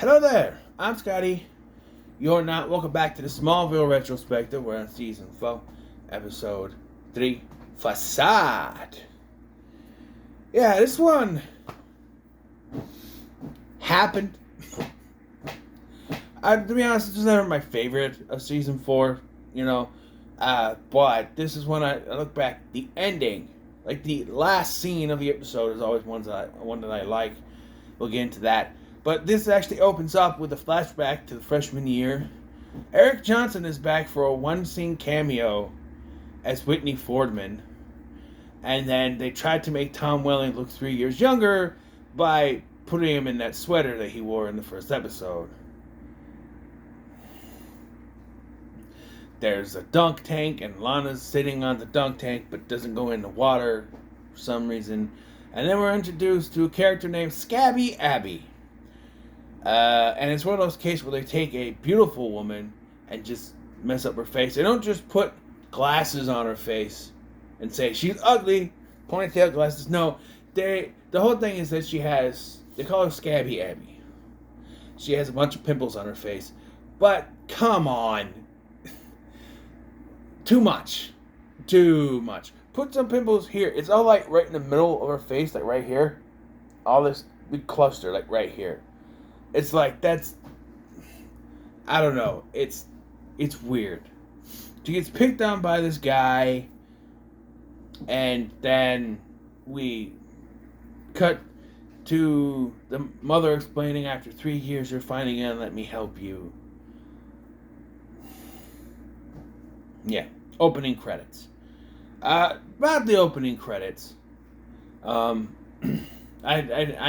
Hello there, I'm Scotty. You're not welcome back to the Smallville Retrospective. We're on season 4, episode 3, Facade. Yeah, this one happened. To be honest, this was never my favorite of season 4, but this is when I look back, the ending, like the last scene of the episode is always one that I like. We'll get into that. But this actually opens up with a flashback to the freshman year. Eric Johnson is back for a one-scene cameo as Whitney Fordman. And then they tried to make Tom Welling look 3 years younger by putting him in that sweater that he wore in the first episode. There's a dunk tank, and Lana's sitting on the dunk tank but doesn't go in the water for some reason. And then we're introduced to a character named Scabby Abby. And it's one of those cases where they take a beautiful woman and just mess up her face. They don't just put glasses on her face and say she's ugly, ponytail glasses. No, the whole thing is that they call her Scabby Abby. She has a bunch of pimples on her face. But come on. Too much. Put some pimples here. It's all like right in the middle of her face, like right here. All this big cluster, like right here. It's like I don't know. It's weird. She gets picked on by this guy, and then we cut to the mother explaining, after 3 years you're finally gonna let me help you. Yeah, opening credits. About the opening credits. I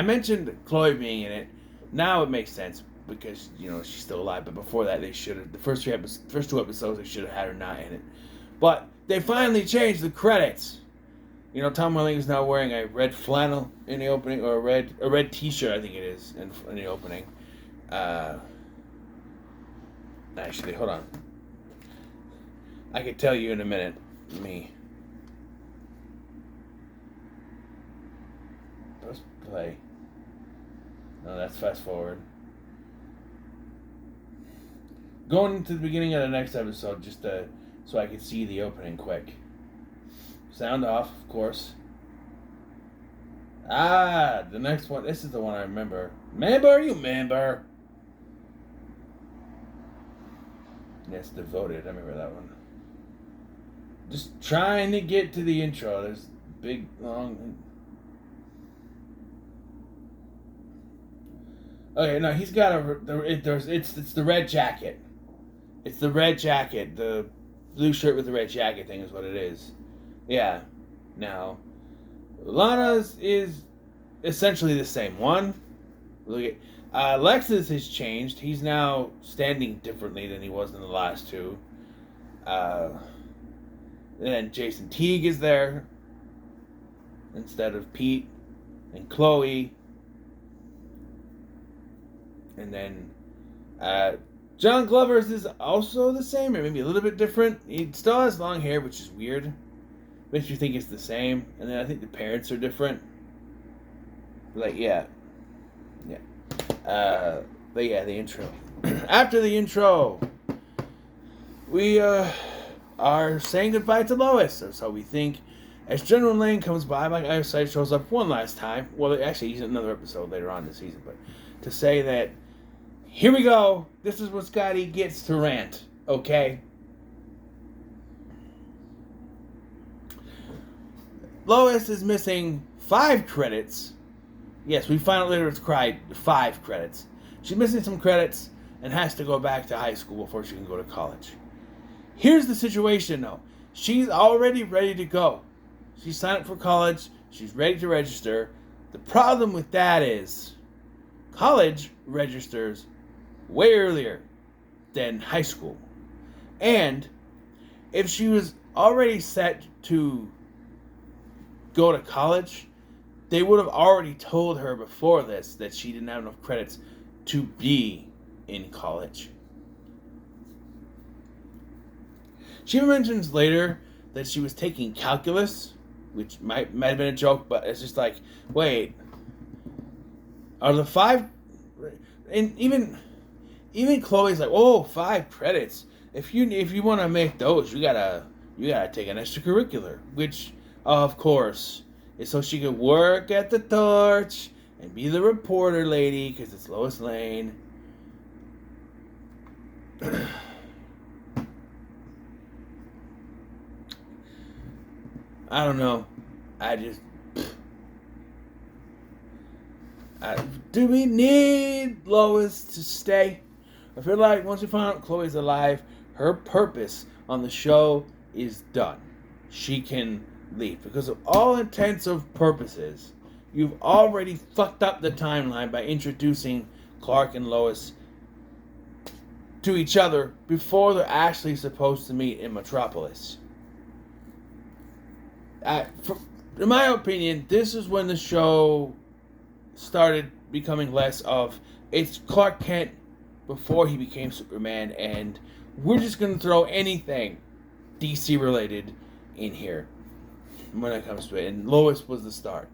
mentioned Chloe being in it. Now it makes sense because she's still alive. But before that, they should have the first two episodes they should have had her not in it. But they finally changed the credits. Tom Welling is now wearing a red flannel in the opening, or a red T-shirt, I think it is, in the opening. Actually, hold on. I could tell you in a minute. Let's play. No, that's fast forward. Going into the beginning of the next episode, just so I could see the opening quick. Sound off, of course. The next one. This is the one I remember. You member? Yes, Devoted. I remember that one. Just trying to get to the intro. There's big, long... Okay, no, he's got it's the red jacket. It's the red jacket. The blue shirt with the red jacket thing is what it is. Yeah. Now, Lana's is essentially the same one. Look at Lexus has changed. He's now standing differently than he was in the last two. Then Jason Teague is there instead of Pete and Chloe. And then John Glover's is also the same, or maybe a little bit different. He still has long hair, which is weird. Makes you think it's the same. And then I think the parents are different. But yeah. But yeah, the intro. After the intro, we are saying goodbye to Lois. That's how we think. As General Lane comes by, Mike Ironside shows up one last time. Well, actually, he's in another episode later on this season. But to say that, here we go. This is what Scotty gets to rant. Okay? Lois is missing 5 credits. Yes, we find out later it's 5 credits. She's missing some credits and has to go back to high school before she can go to college. Here's the situation, though. She's already ready to go. She signed up for college. She's ready to register. The problem with that is college registers way earlier than high school. And if she was already set to go to college, they would have already told her before this that she didn't have enough credits to be in college. She mentions later that she was taking calculus, which might have been a joke, but it's just like, wait, are the 5... and even Chloe's like, oh, 5 credits. If you want to make those, you gotta take an extracurricular, which of course is so she could work at the Torch and be the reporter lady because it's Lois Lane. I don't know. Do we need Lois to stay? I feel like once we find out Chloe's alive, her purpose on the show is done. She can leave. Because of all intents of purposes, you've already fucked up the timeline by introducing Clark and Lois to each other before they're actually supposed to meet in Metropolis. In my opinion, this is when the show started becoming less of it's Clark Kent before he became Superman, and we're just going to throw anything DC related in here when it comes to it. And Lois was the start.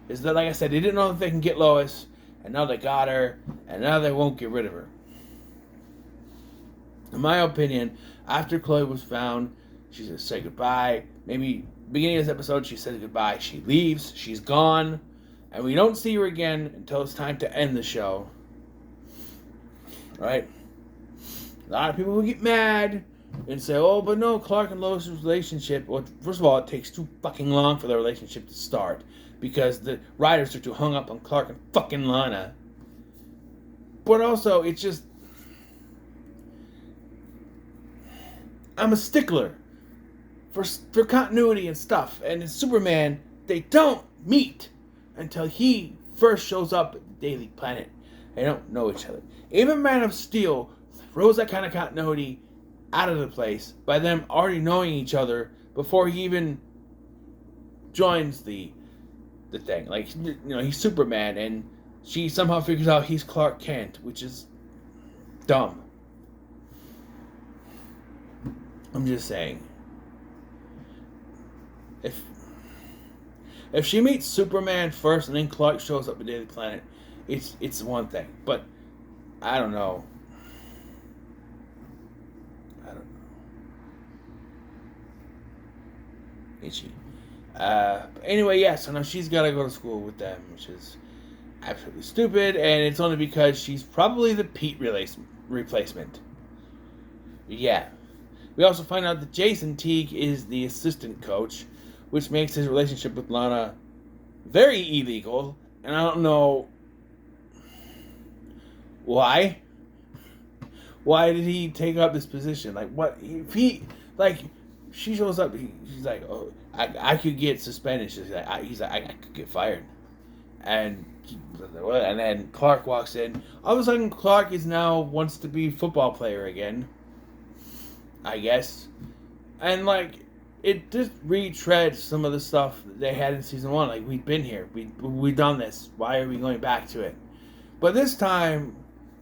Is that, like I said, they didn't know if they can get Lois, and now they got her, and now they won't get rid of her. In my opinion, after Chloe was found, she's going to say goodbye. Maybe beginning of this episode, she says goodbye. She leaves. She's gone. And we don't see her again until it's time to end the show. Right? A lot of people will get mad and say, oh, but no, Clark and Lois' relationship. Well, first of all, it takes too fucking long for their relationship to start. Because the writers are too hung up on Clark and fucking Lana. But also, it's just... I'm a stickler for continuity and stuff. And in Superman, they don't meet until he first shows up at the Daily Planet. They don't know each other. Even Man of Steel throws that kind of continuity out of the place by them already knowing each other before he even joins the thing. Like, you know, he's Superman and she somehow figures out he's Clark Kent, which is dumb. I'm just saying. If she meets Superman first and then Clark shows up at Daily Planet, it's one thing. But I don't know. Itchy. But anyway, yeah, so now she's got to go to school with them, which is absolutely stupid, and it's only because she's probably the Pete replacement. Yeah. We also find out that Jason Teague is the assistant coach, which makes his relationship with Lana very illegal, and I don't know why. Why did he take up this position? Like, what? If he, like, she shows up, she's like, oh, I could get suspended. She's like, I could get fired. And then Clark walks in. All of a sudden, Clark now wants to be a football player again, I guess. And, like, it just retreads some of the stuff that they had in season 1. Like, we've been here. We've done this. Why are we going back to it? But this time,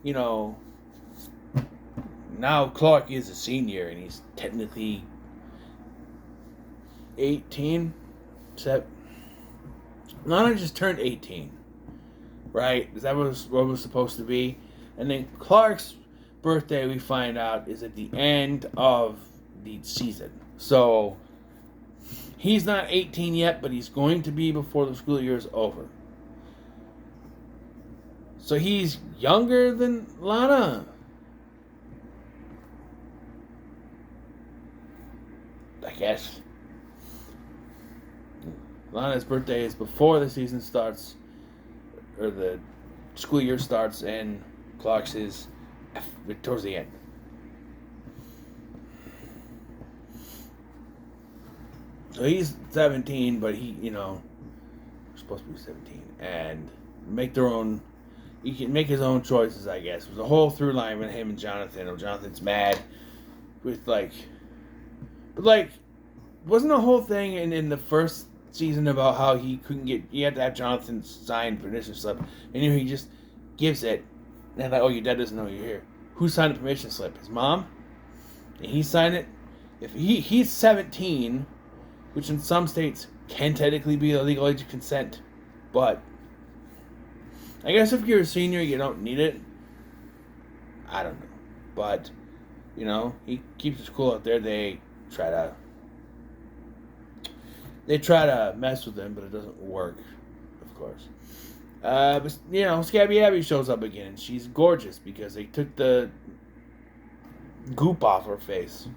you know, now Clark is a senior, and he's technically 18. Lana just turned 18. Right? Is that what it was supposed to be? And then Clark's birthday, we find out, is at the end of the season. So he's not 18 yet, but he's going to be before the school year is over. So he's younger than Lana. I guess. Lana's birthday is before the season starts, or the school year starts, and Clark's is towards the end. So he's 17, but he, you know, supposed to be 17, and he can make his own choices, I guess. There's a whole through line with him and Jonathan. Jonathan's mad with, like, but, like, wasn't the whole thing in the first season about how he had to have Jonathan sign permission slip, and he just gives it, and like, oh, your dad doesn't know you're here. Who signed the permission slip? His mom? And he signed it? If he's 17, which in some states can technically be the legal age of consent, but I guess if you're a senior, you don't need it. I don't know. But, he keeps his cool out there. They try to mess with him, but it doesn't work, of course. But, Scabby Abby shows up again, and she's gorgeous because they took the goop off her face.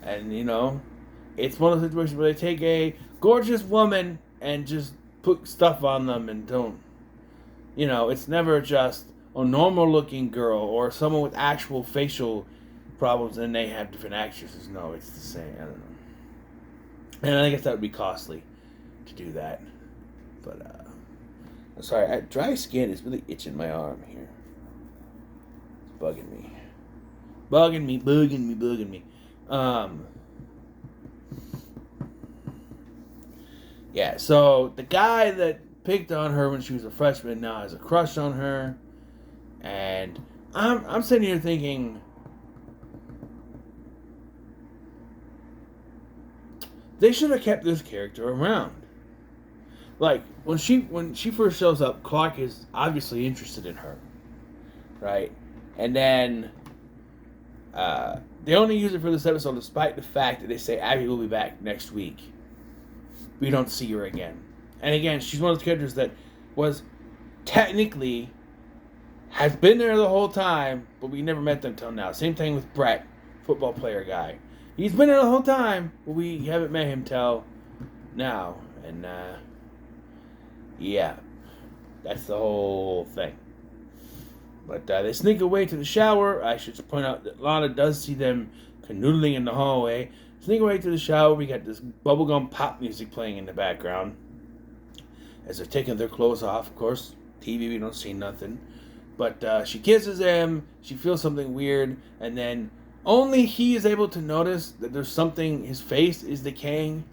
And, it's one of those situations where they take a gorgeous woman and just put stuff on them and don't, it's never just a normal looking girl or someone with actual facial problems and they have different actresses. No, it's the same. I don't know. And I guess that would be costly to do that. But, I'm sorry, dry skin is really itching my arm here. It's bugging me. Bugging me. Yeah, so the guy that picked on her when she was a freshman now has a crush on her. And I'm sitting here thinking, they should have kept this character around. Like, when she first shows up, Clark is obviously interested in her. Right? And then they only use it for this episode despite the fact that they say Abby will be back next week. We don't see her again. And again, she's one of those characters that was technically has been there the whole time, but we never met them until now. Same thing with Brett, football player guy. He's been there the whole time, but we haven't met him till now. And, yeah. That's the whole thing. But they sneak away to the shower. I should point out that Lana does see them canoodling in the hallway. Sneak away to the shower. We got this bubblegum pop music playing in the background. As they're taking their clothes off, of course. TV, we don't see nothing. But she kisses him. She feels something weird. And then only he is able to notice that there's something. His face is decaying.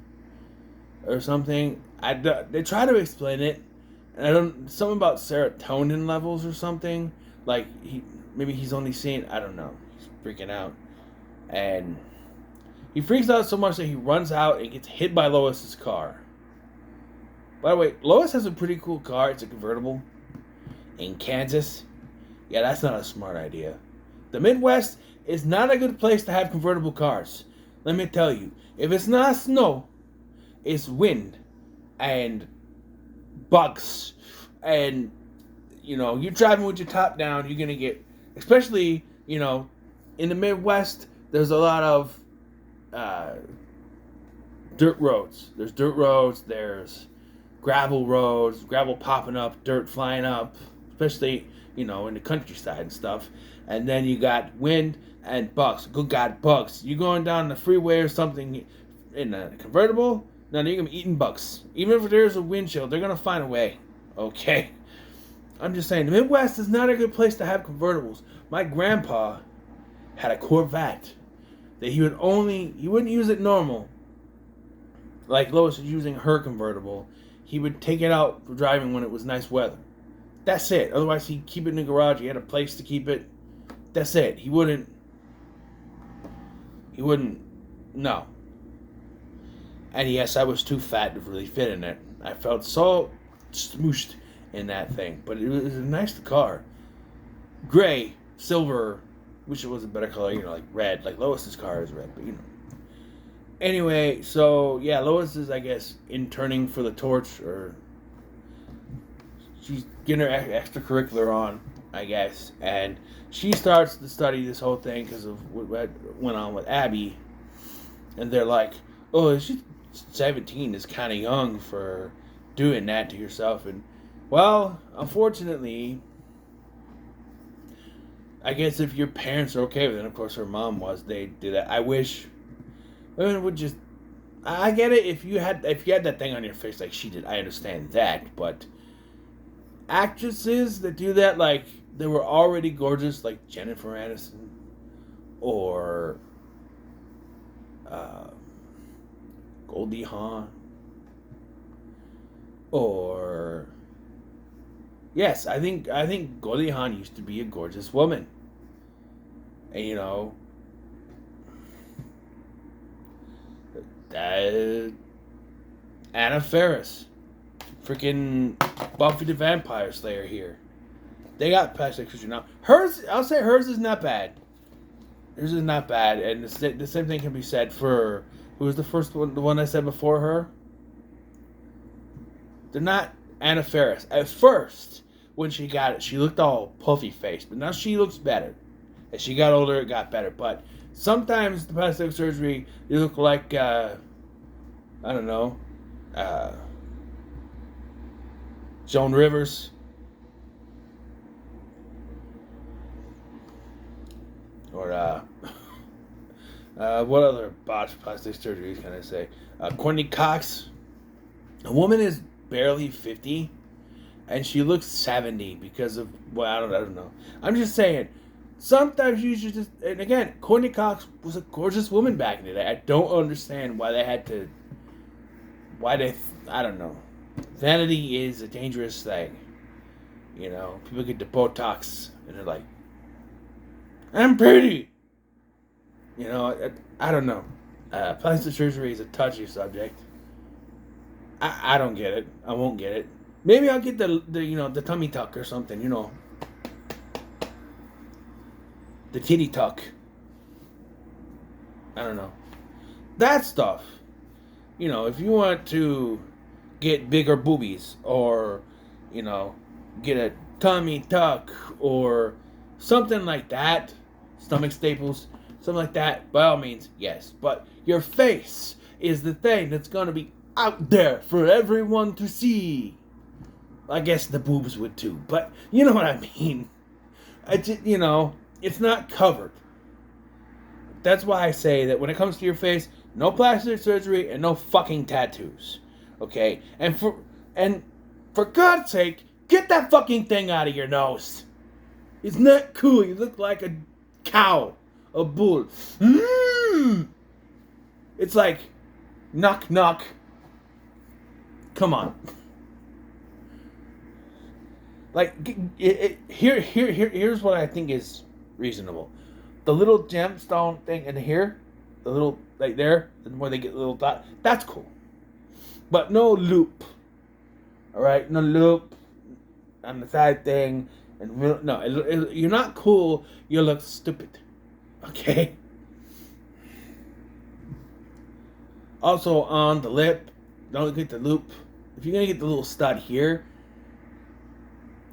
Or something. They try to explain it. And something about serotonin levels or something. Like, maybe he's only seeing, I don't know. He's freaking out. And he freaks out so much that he runs out and gets hit by Lois's car. By the way, Lois has a pretty cool car. It's a convertible. In Kansas. Yeah, that's not a smart idea. The Midwest is not a good place to have convertible cars. Let me tell you. If it's not snow, it's wind. And bugs. And, you're driving with your top down, you're going to get, especially, in the Midwest, there's a lot of dirt roads. There's dirt roads, there's gravel roads, gravel popping up, dirt flying up, especially, in the countryside and stuff. And then you got wind and bugs. Good God, bugs. You're going down the freeway or something in a convertible, now you're going to be eating bugs. Even if there's a windshield, they're going to find a way. Okay? I'm just saying, the Midwest is not a good place to have convertibles. My grandpa had a Corvette that he wouldn't use it normal. Like Lois was using her convertible. He would take it out for driving when it was nice weather. That's it. Otherwise, he'd keep it in the garage. He had a place to keep it. That's it. He wouldn't, no. And yes, I was too fat to really fit in it. I felt so smooshed in that thing. But it was a nice car. Gray, silver, wish it was a better color, like red. Like Lois's car is red, but Anyway, so yeah, Lois is, I guess, interning for the torch, or she's getting her extracurricular on, I guess. And she starts to study this whole thing because of what went on with Abby. And they're like, oh, she's 17 is kind of young for doing that to yourself. And, well, unfortunately, I guess if your parents are okay with it, and of course her mom was, they did that. I wish women would just, I get it if you had that thing on your face like she did, I understand that, but actresses that do that, like, they were already gorgeous, like Jennifer Aniston, or Goldie Hawn, or yes, I think Goldie Hawn used to be a gorgeous woman, and Anna Faris, freaking Buffy the Vampire Slayer here, They got plastic surgery now. Hers, I'll say hers is not bad. Hers is not bad, and the same thing can be said for who was the first one, the one I said before her. They're not Anna Faris. At first, when she got it, she looked all puffy faced, but now she looks better. As she got older, it got better. But sometimes the plastic surgery, you look like I don't know, Joan Rivers. Or, what other botched plastic surgeries can I say? Courtney Cox. A woman is barely 50, and she looks 70 because of, well, I don't know. I'm just saying, sometimes you should just, and again, Courtney Cox was a gorgeous woman back in the day. I don't understand why they had to, I don't know. Vanity is a dangerous thing. You know, people get the Botox, and they're like, I'm pretty. You know, I don't know. Plastic surgery is a touchy subject. I don't get it. I won't get it. Maybe I'll get the tummy tuck or something. You know, the titty tuck. I don't know. That stuff. You know, if you want to get bigger boobies or, you know, get a tummy tuck or something like that. Stomach staples, something like that, by all means, yes. But your face is the thing that's going to be out there for everyone to see. I guess the boobs would too, but you know what I mean. You know, it's not covered. That's why I say that when it comes to your face, no plastic surgery and no fucking tattoos. Okay? And for God's sake, get that fucking thing out of your nose. It's not cool. You look like a cow, a bull. It's like, knock, knock. Come on. Like, here's what I think is reasonable. The little gemstone thing in here, the little, like there, where they get a little dot, that's cool. But no loop. Alright? No loop on the side thing. And no, you're not cool. You look stupid. Okay? Also, on the lip, don't get the loop. If you're going to get the little stud here,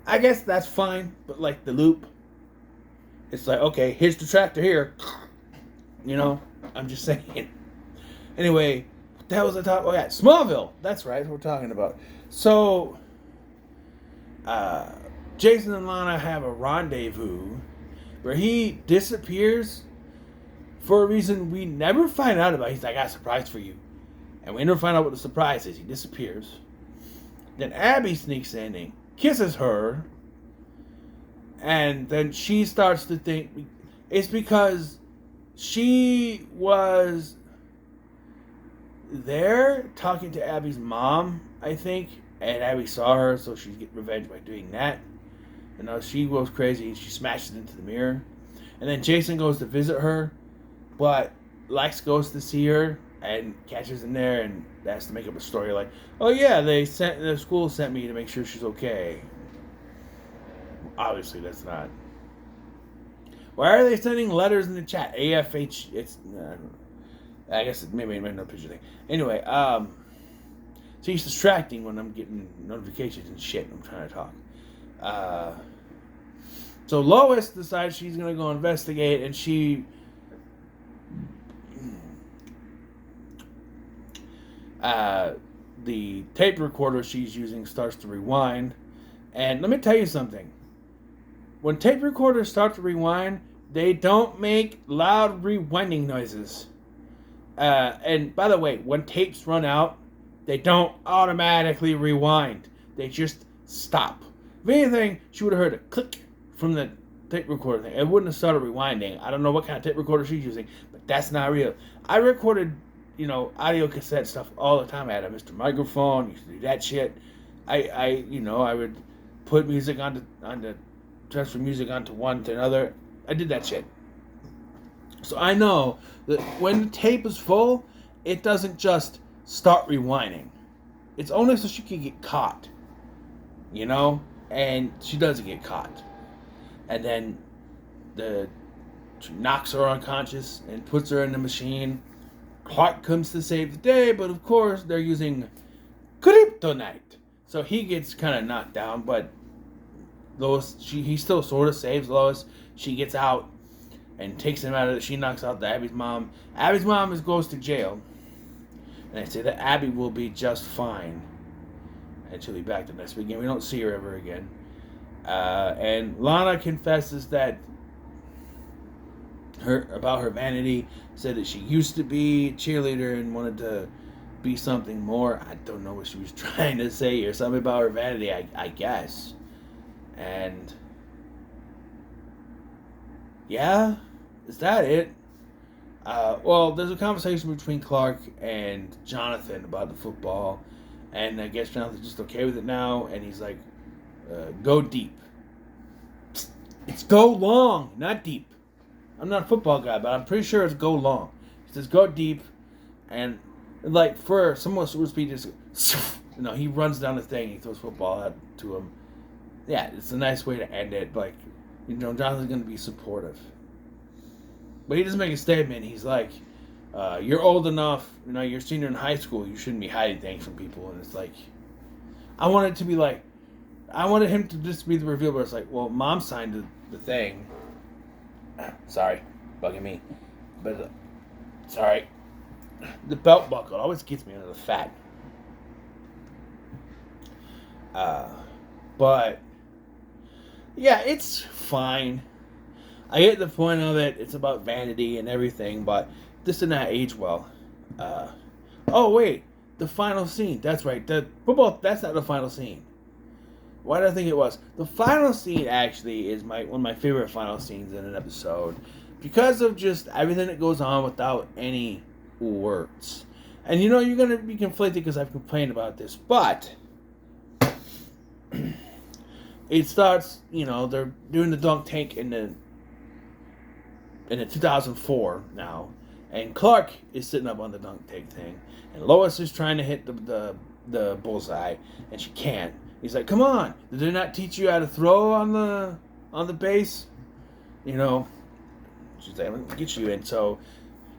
I guess that's fine. But, like, the loop, it's like, okay, here's the tractor here. You know? I'm just saying. Anyway, what the hell was I talking about? Oh, yeah, Smallville. That's right, what we're talking about. So, Jason and Lana have a rendezvous where he disappears for a reason we never find out about. He's like, I got a surprise for you. And we never find out what the surprise is. He disappears. Then Abby sneaks in and kisses her. And then she starts to think it's because she was there talking to Abby's mom, I think. And Abby saw her, so she'd get revenge by doing that. And now she goes crazy and she smashes into the mirror. And then Jason goes to visit her, but Lex goes to see her and catches in there and has to make up a story like, oh yeah, the school sent me to make sure she's okay. Obviously that's not. Why are they sending letters in the chat? AFH, it's, I guess maybe it might not picture thing. Anyway, she's distracting when I'm getting notifications and shit. I'm trying to talk. So Lois decides she's going to go investigate, and she the tape recorder she's using starts to rewind. And let me tell you something. When tape recorders start to rewind, they don't make loud rewinding noises. And by the way, when tapes run out, they don't automatically rewind. They just stop. If anything, she would have heard a click from the tape recorder thing. It wouldn't have started rewinding. I don't know what kind of tape recorder she's using, but that's not real. I recorded, audio cassette stuff all the time. I had a Mr. Microphone, used to do that shit. I would put music onto transfer music onto one to another. I did that shit. So I know that when the tape is full, it doesn't just start rewinding. It's only so she can get caught. And she doesn't get caught. and then she knocks her unconscious and puts her in the machine. Clark comes to save the day, but of course they're using kryptonite, so he gets kind of knocked down. But he still sort of saves Lois. She gets out and takes him out of it. She knocks out Abby's mom. Abby's mom goes to jail, and they say that Abby will be just fine, and she'll be back the next weekend. We don't see her ever again. And Lana confesses that about her vanity, said that she used to be a cheerleader and wanted to be something more. I don't know what she was trying to say, or something about her vanity, I guess. And yeah, is that it? Well, there's a conversation between Clark and Jonathan about the football, and I guess Jonathan's just okay with it now, and he's like, go deep. It's go long, not deep. I'm not a football guy, but I'm pretty sure it's go long. He says go deep, and like for someone super speed, just he runs down the thing, he throws football out to him. Yeah, it's a nice way to end it. Like, Jonathan's gonna be supportive, but he doesn't make a statement. He's like, "You're old enough. You're a senior in high school. You shouldn't be hiding things from people." And it's like, I wanted him to just be the reveal, where it's like, well, Mom signed the thing. Sorry, bugging me. But, sorry. The belt buckle always gets me under the fat. But, yeah, it's fine. I get the point of it. It's about vanity and everything, but this did not age well. Oh, wait. The final scene. That's right. The football, that's not the final scene. Why did I think it was? The final scene actually is one of my favorite final scenes in an episode, because of just everything that goes on without any words. And you're going to be conflicted because I've complained about this, but it starts, they're doing the dunk tank in the 2004 now, and Clark is sitting up on the dunk tank thing, and Lois is trying to hit the bullseye, and she can't. He's like, come on, did they not teach you how to throw on the base? She's like, I'm gonna get you in. So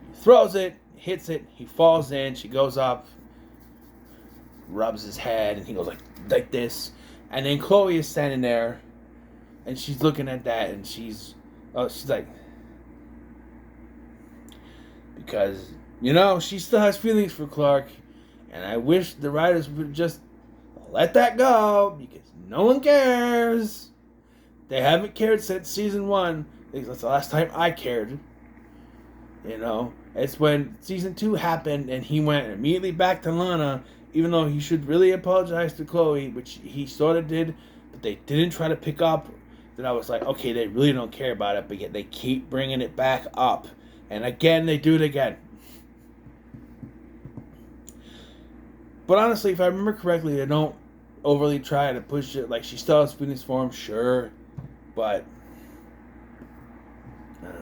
he throws it, hits it, he falls in, she goes up, rubs his head, and he goes like this. And then Chloe is standing there, and she's looking at that, and she's like, because, she still has feelings for Clark, and I wish the writers would just let that go, because no one cares. They haven't cared since season 1. That's the last time I cared. It's when season 2 happened and he went immediately back to Lana, even though he should really apologize to Chloe, which he sort of did, but they didn't try to pick up. Then I was like, okay, they really don't care about it, but yet they keep bringing it back up. And again, they do it again. But honestly, if I remember correctly, they don't overly try to push it. Like, she still has feelings for him, sure, but I don't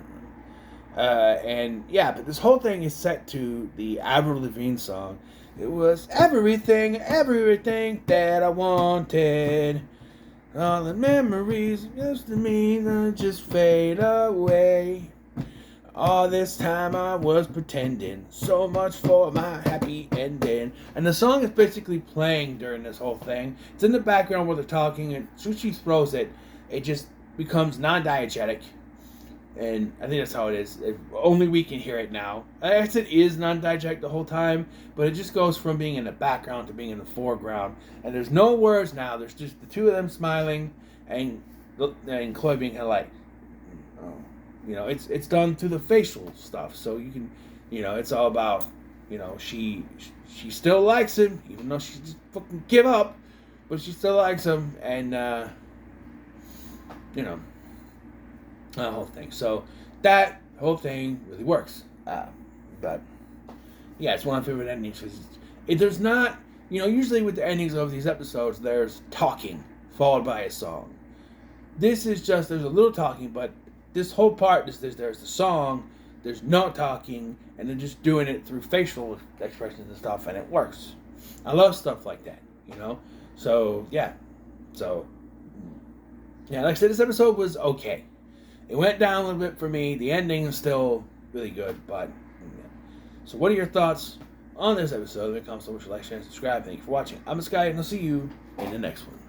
know. But this whole thing is set to the Avril Lavigne song. It was everything that I wanted. All the memories used to mean just fade away. All this time I was pretending, so much for my happy ending. And the song is basically playing during this whole thing. It's in the background where they're talking, and as soon as she throws it, it just becomes non-diegetic. And I think that's how it is. Only we can hear it now. I guess it is non-diegetic the whole time, but it just goes from being in the background to being in the foreground. And there's no words now. There's just the two of them smiling, and Chloe being kind of like, oh. It's done through the facial stuff, so you can, it's all about, she still likes him, even though she just fucking give up, but she still likes him, and, the whole thing. So that whole thing really works. But, yeah, it's one of my favorite endings. There's not, usually with the endings of these episodes, there's talking, followed by a song. This is just, there's a little talking, but this whole part is there's the song, there's no talking, and they're just doing it through facial expressions and stuff, and it works. I love stuff like that, So, yeah. So, Yeah, like I said, this episode was okay. It went down a little bit for me. The ending is still really good, but yeah. So what are your thoughts on this episode? When it comes to like, share, and subscribe. Thank you for watching. I'm Sky, and I'll see you in the next one.